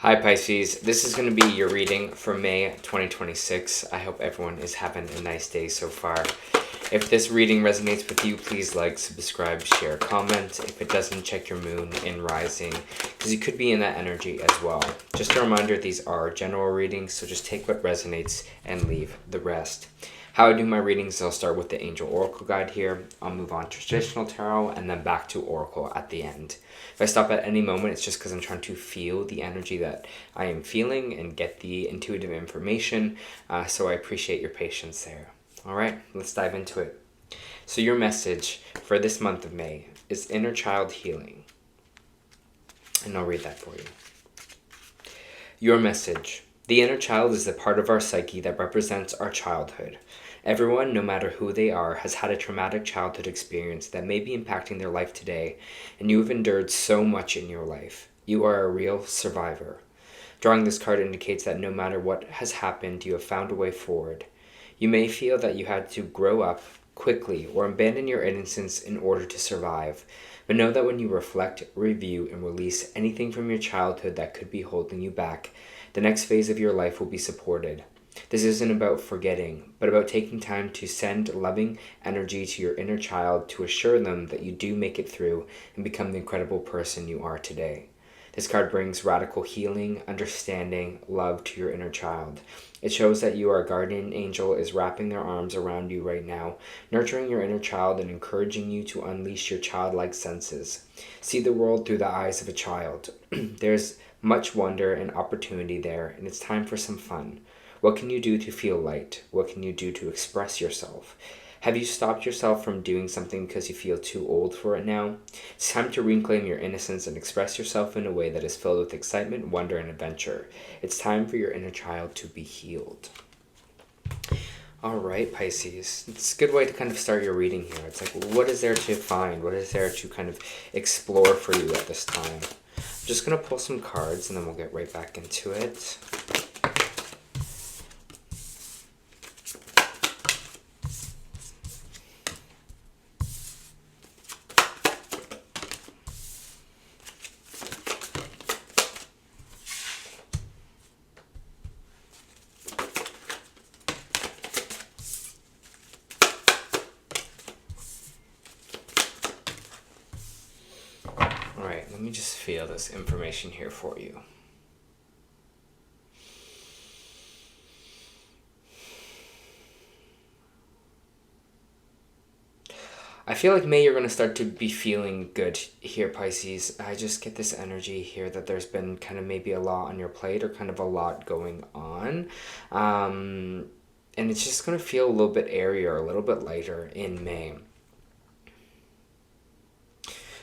Hi Pisces, this is going to be your reading for May 2026. I hope everyone is having a nice day so far. If this reading resonates with you, please like, subscribe, share, comment. If it doesn't, check your moon in rising, because you could be in that energy as well. Just a reminder, these are general readings, so just take what resonates and leave the rest. How I do my readings, I'll start with the Angel Oracle Guide here. I'll move on to Traditional Tarot and then back to Oracle at the end. If I stop at any moment, it's just because I'm trying to feel the energy that I am feeling and get the intuitive information. So I appreciate your patience there. All right, let's dive into it. So your message for this month of May is inner child healing. And I'll read that for you. Your message. The inner child is the part of our psyche that represents our childhood. Everyone, no matter who they are, has had a traumatic childhood experience that may be impacting their life today, and you have endured so much in your life. You are a real survivor. Drawing this card indicates that no matter what has happened, you have found a way forward. You may feel that you had to grow up quickly or abandon your innocence in order to survive, but know that when you reflect, review, and release anything from your childhood that could be holding you back, the next phase of your life will be supported. This isn't about forgetting, but about taking time to send loving energy to your inner child to assure them that you do make it through and become the incredible person you are today. This card brings radical healing, understanding, love to your inner child. It shows that your guardian angel is wrapping their arms around you right now, nurturing your inner child and encouraging you to unleash your childlike senses. See the world through the eyes of a child. There's much wonder and opportunity there, and it's time for some fun. What can you do to feel light? What can you do to express yourself? Have you stopped yourself from doing something because you feel too old for it now? It's time to reclaim your innocence and express yourself in a way that is filled with excitement, wonder, and adventure. It's time for your inner child to be healed. All right, Pisces. It's a good way to kind of start your reading here. It's like, what is there to find? What is there to kind of explore for you at this time? I'm just going to pull some cards and then we'll get right back into it. Alright, let me just feel this information here for you. I feel like May you're going to start to be feeling good here, Pisces. I just get this energy here that there's been kind of maybe a lot on your plate or kind of a lot going on. And it's just going to feel a little bit airier, a little bit lighter in May.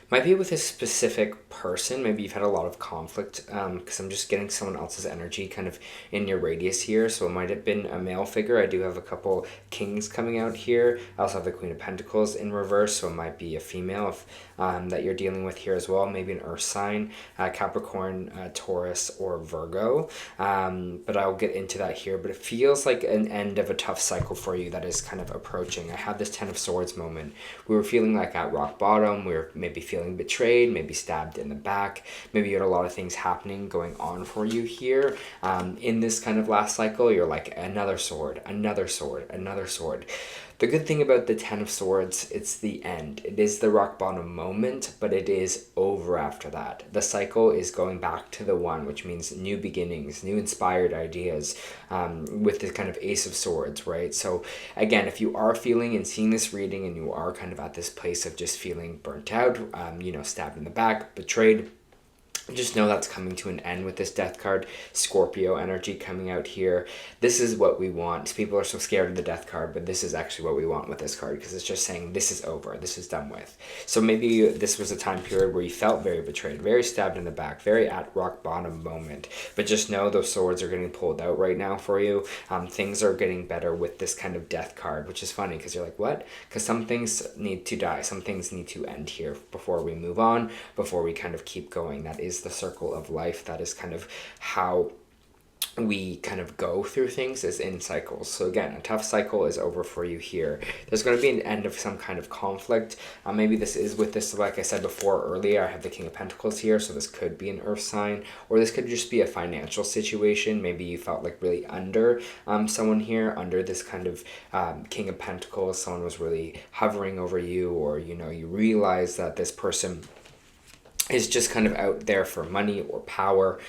Might be with a specific person. Maybe you've had a lot of conflict because I'm just getting someone else's energy kind of in your radius here. So it might have been a male figure. I do have a couple kings coming out here. I also have the Queen of Pentacles in reverse. So it might be a female that you're dealing with here as well. Maybe an earth sign, Capricorn, Taurus, or Virgo. But I'll get into that here. But it feels like an end of a tough cycle for you that is kind of approaching. I had this Ten of Swords moment. We were feeling like at rock bottom. We were maybe feeling betrayed, maybe stabbed in the back. Maybe you had a lot of things happening going on for you here. In this kind of last cycle, you're like another sword, another sword, another sword. The good thing about the Ten of Swords, it's the end. It is the rock bottom moment, but it is over after that. The cycle is going back to the one, which means new beginnings, new inspired ideas, with the kind of Ace of Swords, right? So again, if you are feeling and seeing this reading and you are kind of at this place of just feeling burnt out, stabbed in the back, betrayed, just know that's coming to an end with this death card. Scorpio energy coming out here. This is what we want. People are so scared of the death card, but this is actually what we want with this card because it's just saying this is over. This is done with. So maybe this was a time period where you felt very betrayed, very stabbed in the back, very at rock bottom moment. But just know those swords are getting pulled out right now for you. Things are getting better with this kind of death card, which is funny because you're like, what? Because some things need to die. Some things need to end here before we move on, before we kind of keep going. That is the circle of life. That is kind of how we kind of go through things is in cycles. So again, a tough cycle is over for you here. There's going to be an end of some kind of conflict. Maybe this is with this, like I said before earlier, I have the King of Pentacles here, so this could be an earth sign, or this could just be a financial situation. Maybe you felt like really under someone here, under this kind of King of Pentacles. Someone was really hovering over you, or you realize that this person is just kind of out there for money or power.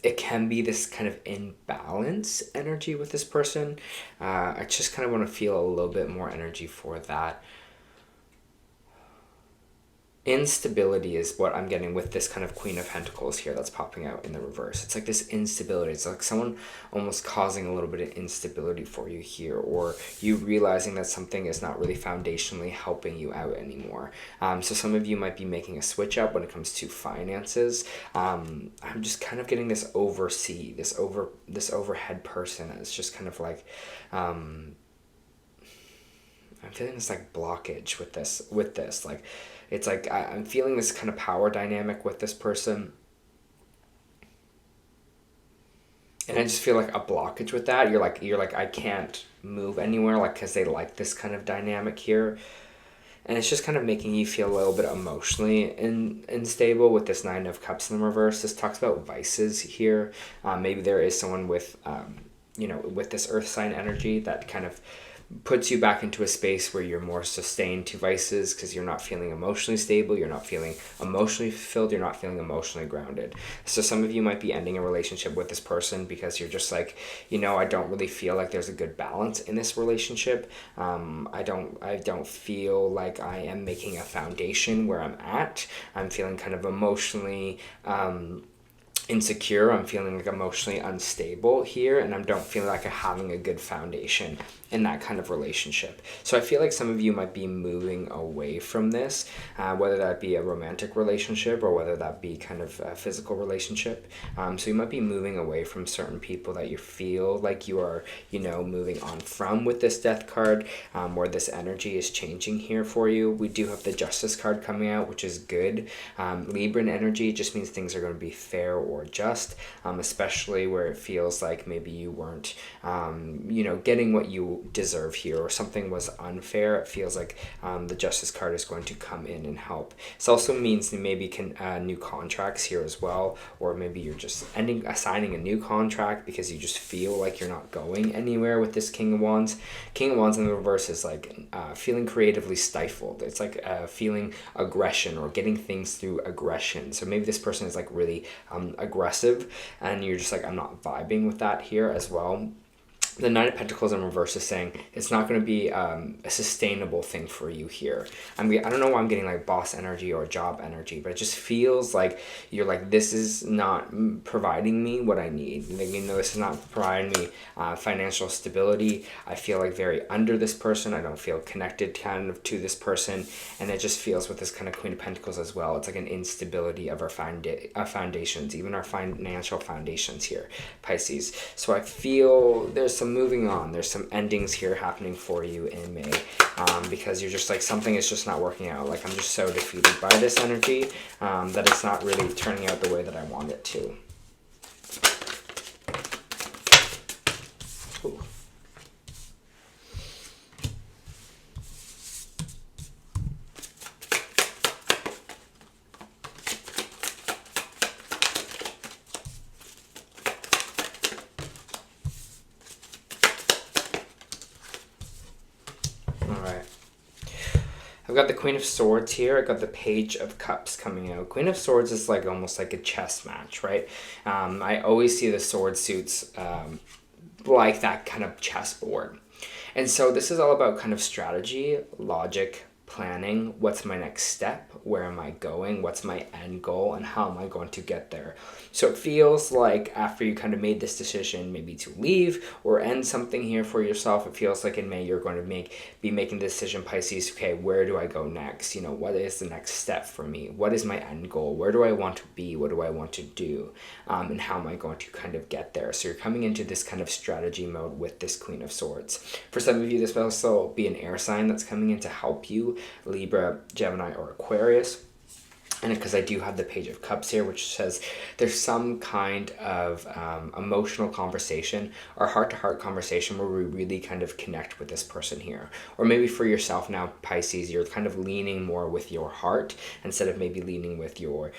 It can be this kind of imbalance energy with this person. I just kind of want to feel a little bit more energy for that. Instability is what I'm getting with this kind of Queen of Pentacles here that's popping out in the reverse. It's like this instability. It's like someone almost causing a little bit of instability for you here, or you realizing that something is not really foundationally helping you out anymore. So some of you might be making a switch up when it comes to finances. I'm just kind of getting this overhead person. It's just kind of like, I'm feeling this like blockage with this. Like, it's like I'm feeling this kind of power dynamic with this person. And I just feel like a blockage with that. You're like, I can't move anywhere, like, because they like this kind of dynamic here. And it's just kind of making you feel a little bit emotionally unstable with this Nine of Cups in the reverse. This talks about vices here. Maybe there is someone with, with this earth sign energy that kind of puts you back into a space where you're more sustained to vices because you're not feeling emotionally stable, you're not feeling emotionally fulfilled, you're not feeling emotionally grounded. So some of you might be ending a relationship with this person because you're just like, I don't really feel like there's a good balance in this relationship. I don't feel like I am making a foundation where I'm at. I'm feeling kind of emotionally insecure. I'm feeling like emotionally unstable here, and I don't feel like I'm having a good foundation in that kind of relationship. So I feel like some of you might be moving away from this, whether that be a romantic relationship or whether that be kind of a physical relationship. So you might be moving away from certain people that you feel like you are, moving on from with this Death card, where this energy is changing here for you. We do have the Justice card coming out, which is good. Libran energy just means things are going to be fair or just, especially where it feels like maybe you weren't, getting what you deserve here, or something was unfair. It feels like the Justice card is going to come in and help. This also means that maybe new contracts here as well, or maybe you're just assigning a new contract because you just feel like you're not going anywhere with this King of Wands. King of Wands in the reverse is like feeling creatively stifled. It's like feeling aggression or getting things through aggression. So maybe this person is like really aggressive, and you're just like, I'm not vibing with that here as well. The Nine of Pentacles in reverse is saying it's not going to be a sustainable thing for you here. I don't know why I'm getting like boss energy or job energy, but it just feels like you're like, this is not providing me what I need. Like, this is not providing me financial stability. I feel like very under this person. I don't feel connected kind of to this person. And it just feels with this kind of Queen of Pentacles as well. It's like an instability of our foundations, even our financial foundations here, Pisces. So I feel there's some moving on. There's some endings here happening for you in May, because you're just like, something is just not working out. Like, I'm just so defeated by this energy that it's not really turning out the way that I want it to. Ooh. I've got the Queen of Swords here. I got the Page of Cups coming out. Queen of Swords is like almost like a chess match, right? I always see the sword suits like that kind of chessboard. And so this is all about kind of strategy, logic, planning. What's my next step? Where am I going? What's my end goal? And how am I going to get there? So it feels like after you kind of made this decision maybe to leave or end something here for yourself, it feels like in May you're going to be making the decision, Pisces, okay, where do I go next? What is the next step for me? What is my end goal? Where do I want to be? What do I want to do? And how am I going to kind of get there? So you're coming into this kind of strategy mode with this Queen of Swords. For some of you, this will also be an air sign that's coming in to help you, Libra, Gemini, or Aquarius. And because I do have the Page of Cups here, which says there's some kind of emotional conversation or heart-to-heart conversation where we really kind of connect with this person here. Or maybe for yourself now, Pisces, you're kind of leaning more with your heart instead of maybe leaning with your,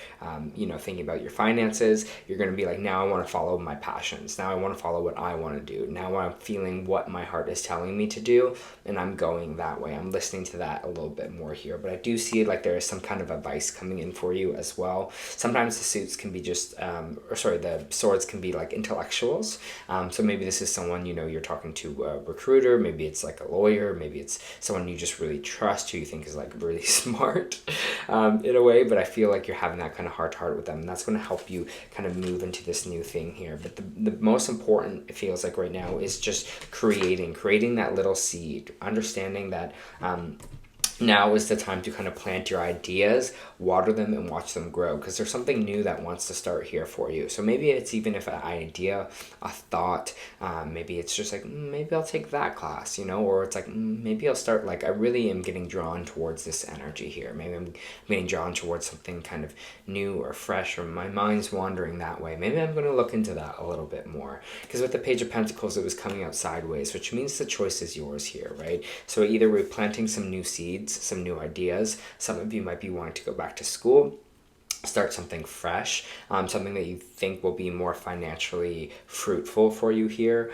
thinking about your finances. You're going to be like, now I want to follow my passions. Now I want to follow what I want to do. Now I'm feeling what my heart is telling me to do, and I'm going that way. I'm listening to that a little bit more here. But I do see like there is some kind of advice coming in for you as well. Sometimes the suits can be just, the swords can be like intellectuals. So maybe this is someone, you're talking to a recruiter, maybe it's like a lawyer, maybe it's someone you just really trust, who you think is like really smart in a way, but I feel like you're having that kind of heart-to-heart with them, and that's going to help you kind of move into this new thing here. But the most important, it feels like right now, is just creating that little seed, understanding that now is the time to kind of plant your ideas, water them, and watch them grow, because there's something new that wants to start here for you. So maybe it's even if an idea, a thought, maybe it's just like, maybe I'll take that class, or it's like, maybe I'll start, like, I really am getting drawn towards this energy here. Maybe I'm getting drawn towards something kind of new or fresh, or my mind's wandering that way. Maybe I'm going to look into that a little bit more, because with the Page of Pentacles, it was coming out sideways, which means the choice is yours here, right? So either we're planting some new seeds, some new ideas. Some of you might be wanting to go back to school, start something fresh, something that you think will be more financially fruitful for you here.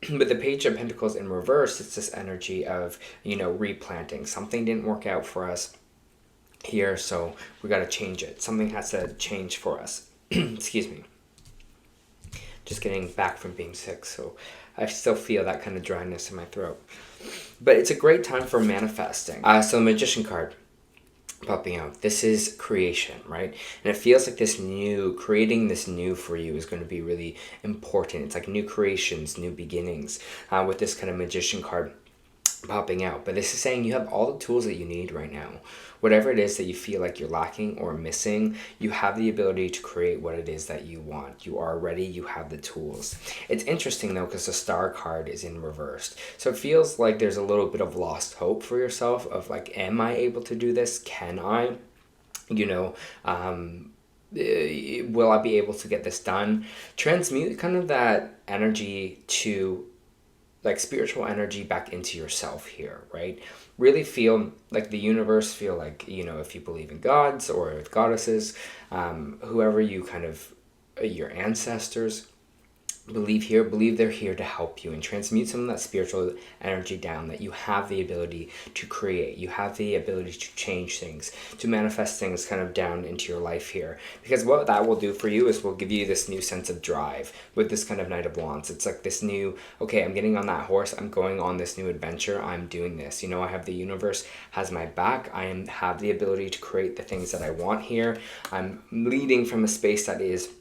But the Page of Pentacles in reverse, it's this energy of, replanting. Something didn't work out for us here, so we got to change it. Something has to change for us. Excuse me. Just getting back from being sick, so I still feel that kind of dryness in my throat. But it's a great time for manifesting. So the Magician card popping out. This is creation, right? And it feels like creating this new for you is going to be really important. It's like new creations, new beginnings, with this kind of Magician card popping out. But this is saying you have all the tools that you need right now. Whatever it is that you feel like you're lacking or missing, you have the ability to create what it is that you want. You are ready. You have the tools. It's interesting though, because the Star card is in reversed. So it feels like there's a little bit of lost hope for yourself of like, am I able to do this? Can I? Will I be able to get this done? Transmute kind of that energy to like spiritual energy back into yourself here, right? Really feel like the universe, feel like, if you believe in gods or goddesses, whoever you kind of, your ancestors, believe they're here to help you and transmute some of that spiritual energy down, that you have the ability to create, you have the ability to change things, to manifest things kind of down into your life here. Because what that will do for you is will give you this new sense of drive with this kind of Knight of Wands. It's like this new, okay, I'm getting on that horse, I'm going on this new adventure, I'm doing this. I have the universe has my back, have the ability to create the things that I want here. I'm leading from a space that is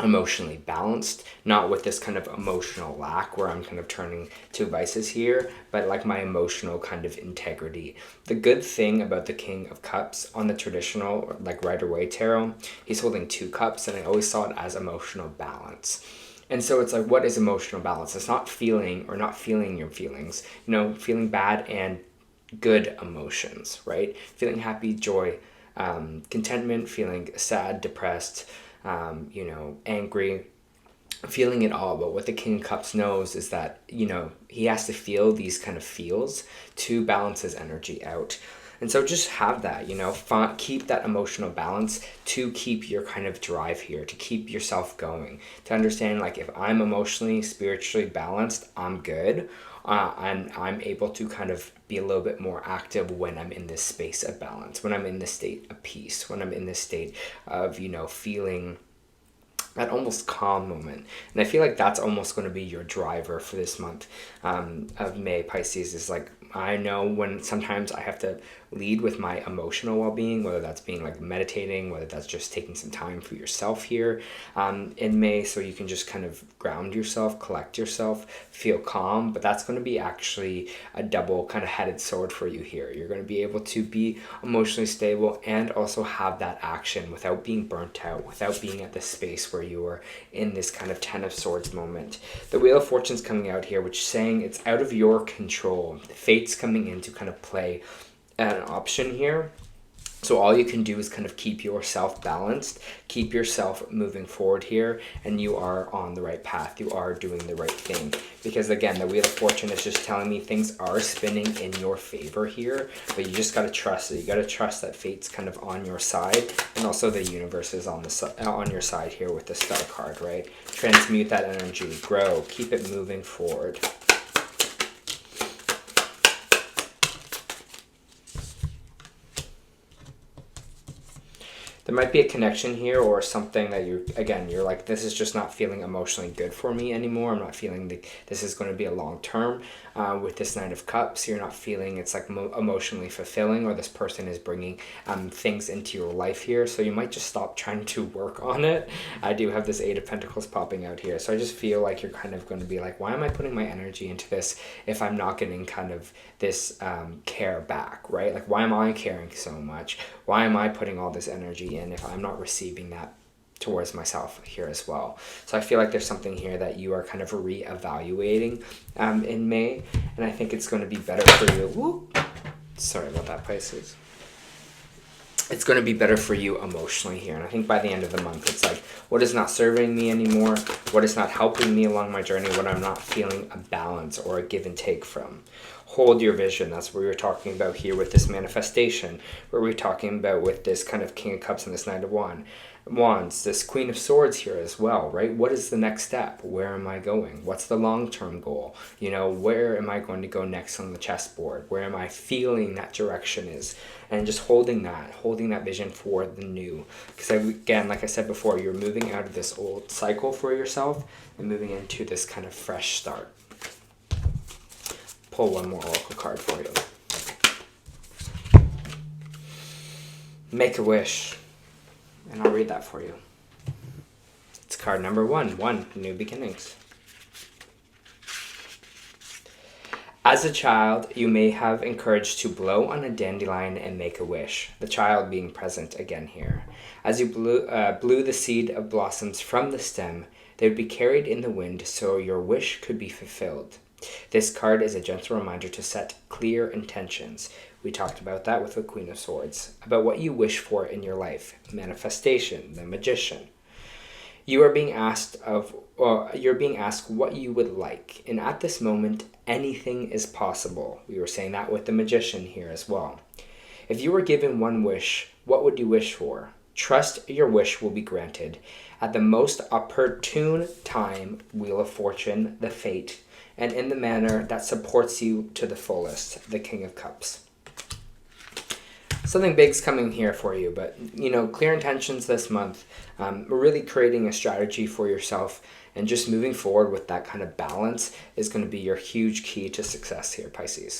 emotionally balanced, not with this kind of emotional lack where I'm kind of turning to vices here, but like my emotional kind of integrity. The good thing about the King of Cups on the traditional like Rider-Waite tarot, he's holding 2 cups, and I always saw it as emotional balance. And so it's like, what is emotional balance? It's not feeling or not feeling your feelings, feeling bad and good emotions, right? Feeling happy, joy, contentment, feeling sad, depressed, angry, feeling it all. But what the King of Cups knows is that, he has to feel these kind of feels to balance his energy out. And so just have that, keep that emotional balance to keep your kind of drive here, to keep yourself going, to understand like, if I'm emotionally, spiritually balanced, I'm good. And I'm able to kind of be a little bit more active when I'm in this space of balance, when I'm in this state of peace, when I'm in this state of, feeling that almost calm moment. And I feel like that's almost going to be your driver for this month of May, Pisces, is like, I know when sometimes I have to lead with my emotional well-being, whether that's being like meditating, whether that's just taking some time for yourself here in May, so you can just kind of ground yourself, collect yourself, feel calm. But that's going to be actually a double kind of headed sword for you here. You're going to be able to be emotionally stable and also have that action without being burnt out, without being at this space where you are in this kind of 10 of Swords moment. The Wheel of Fortune's coming out here, which is saying it's out of your control. Fate's coming in to kind of play an option here. So all you can do is kind of keep yourself balanced, keep yourself moving forward here, and you are on the right path. You are doing the right thing. Because again, the Wheel of Fortune is just telling me things are spinning in your favor here, but you just got to trust it. You got to trust that fate's kind of on your side, and also the universe is on your side here with the Star card, right? Transmute that energy, grow, keep it moving forward. There might be a connection here or something that you're like, this is just not feeling emotionally good for me anymore. I'm not feeling this is going to be a long term. With this Knight of Cups, you're not feeling it's like emotionally fulfilling, or this person is bringing things into your life here. So you might just stop trying to work on it. I do have this Eight of Pentacles popping out here. So I just feel like you're kind of going to be like, why am I putting my energy into this if I'm not getting kind of this care back, right? Like, why am I caring so much? Why am I putting all this energy in if I'm not receiving that towards myself here as well? So I feel like there's something here that you are kind of reevaluating in May, and I think it's going to be better for you. Whoop. Sorry about that, Pisces. It's going to be better for you emotionally here. And I think by the end of the month, it's like, what is not serving me anymore? What is not helping me along my journey? What I'm not feeling a balance or a give and take from. Hold your vision. That's what we were talking about here with this manifestation. Where we're talking about with this kind of King of Cups and this Knight of Wands, this Queen of Swords here as well, right? What is the next step? Where am I going? What's the long-term goal? You know, where am I going to go next on the chessboard? Where am I feeling that direction is? And just holding that vision for the new. Because again, like I said before, you're moving out of this old cycle for yourself and moving into this kind of fresh start. Pull one more oracle card for you. Make a wish. And I'll read that for you. It's card number 1, New Beginnings. As a child, you may have encouraged to blow on a dandelion and make a wish, the child being present again here. As you blew the seed of blossoms from the stem, they would be carried in the wind so your wish could be fulfilled. This card is a gentle reminder to set clear intentions. We talked about that with the Queen of Swords, about what you wish for in your life. Manifestation, the Magician. You're being asked what you would like, and at this moment, anything is possible. We were saying that with the Magician here as well. If you were given one wish, what would you wish for? Trust your wish will be granted. At the most opportune time, Wheel of Fortune, the fate, and in the manner that supports you to the fullest, the King of Cups. Something big's coming here for you, but, you know, clear intentions this month. Really creating a strategy for yourself and just moving forward with that kind of balance is going to be your huge key to success here, Pisces.